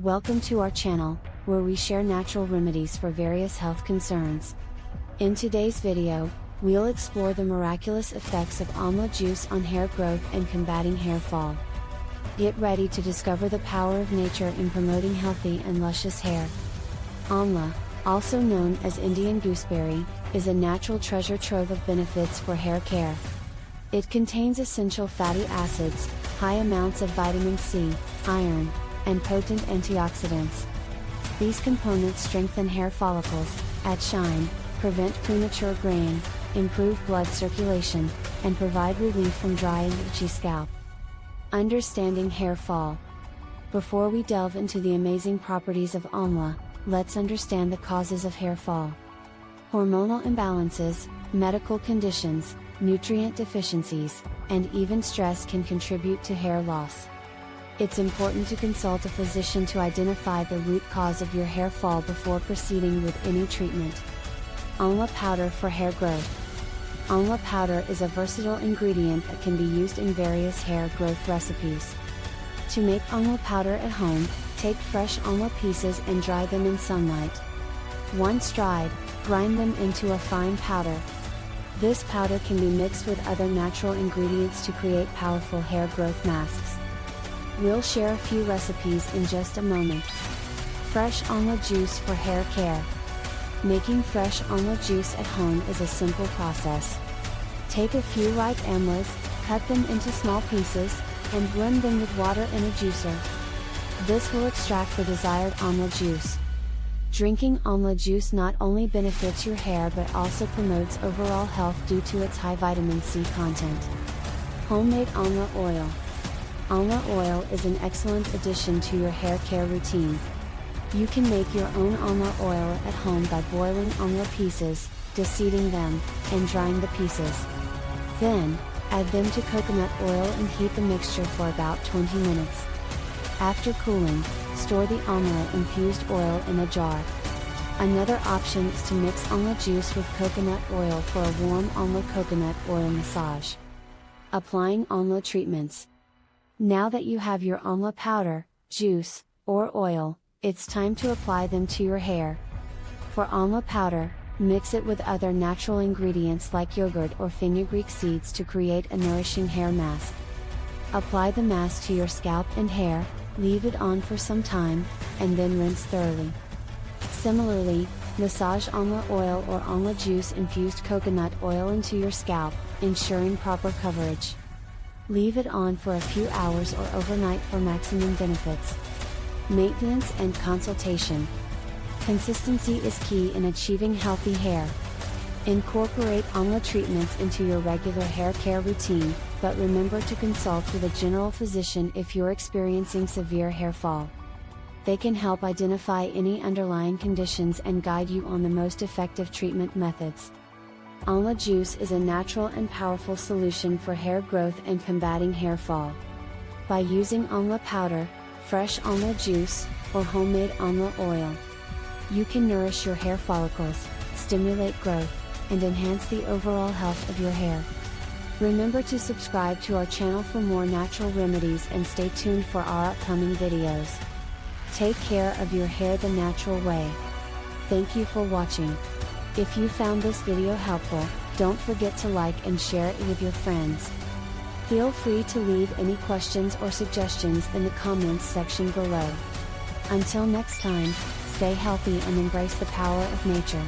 Welcome to our channel, where we share natural remedies for various health concerns. In today's video, we'll explore the miraculous effects of amla juice on hair growth and combating hair fall. Get ready to discover the power of nature in promoting healthy and luscious hair. Amla, also known as Indian gooseberry, is a natural treasure trove of benefits for hair care. It contains essential fatty acids, high amounts of vitamin C, iron, and potent antioxidants. These components strengthen hair follicles, add shine, prevent premature graying, improve blood circulation, and provide relief from dry and itchy scalp. Understanding hair fall. Before we delve into the amazing properties of amla, let's understand the causes of hair fall. Hormonal imbalances, medical conditions, nutrient deficiencies, and even stress can contribute to hair loss. It's important to consult a physician to identify the root cause of your hair fall before proceeding with any treatment. Amla powder for hair growth. Amla powder is a versatile ingredient that can be used in various hair growth recipes. To make amla powder at home, take fresh amla pieces and dry them in sunlight. Once dried, grind them into a fine powder. This powder can be mixed with other natural ingredients to create powerful hair growth masks. We'll share a few recipes in just a moment. Fresh amla juice for hair care. Making fresh amla juice at home is a simple process. Take a few ripe amlas, cut them into small pieces, and blend them with water in a juicer. This will extract the desired amla juice. Drinking amla juice not only benefits your hair but also promotes overall health due to its high vitamin C content. Homemade amla oil. Amla oil is an excellent addition to your hair care routine. You can make your own amla oil at home by boiling amla pieces, deseeding them, and drying the pieces. Then, add them to coconut oil and heat the mixture for about 20 minutes. After cooling, store the amla infused oil in a jar. Another option is to mix amla juice with coconut oil for a warm amla coconut oil massage. Applying amla treatments. Now that you have your amla powder, juice, or oil, it's time to apply them to your hair. For amla powder, mix it with other natural ingredients like yogurt or fenugreek seeds to create a nourishing hair mask. Apply the mask to your scalp and hair, leave it on for some time, and then rinse thoroughly. Similarly, massage amla oil or amla juice infused coconut oil into your scalp, ensuring proper coverage. Leave it on for a few hours or overnight for maximum benefits. Maintenance and consultation. Consistency is key in achieving healthy hair. Incorporate amla treatments into your regular hair care routine, but remember to consult with a general physician if you're experiencing severe hair fall. They can help identify any underlying conditions and guide you on the most effective treatment methods. Amla juice is a natural and powerful solution for hair growth and combating hair fall. By using amla powder, fresh amla juice, or homemade amla oil, you can nourish your hair follicles, stimulate growth, and enhance the overall health of your hair. Remember to subscribe to our channel for more natural remedies and stay tuned for our upcoming videos. Take care of your hair the natural way. Thank you for watching. If you found this video helpful, don't forget to like and share it with your friends. Feel free to leave any questions or suggestions in the comments section below. Until next time, stay healthy and embrace the power of nature.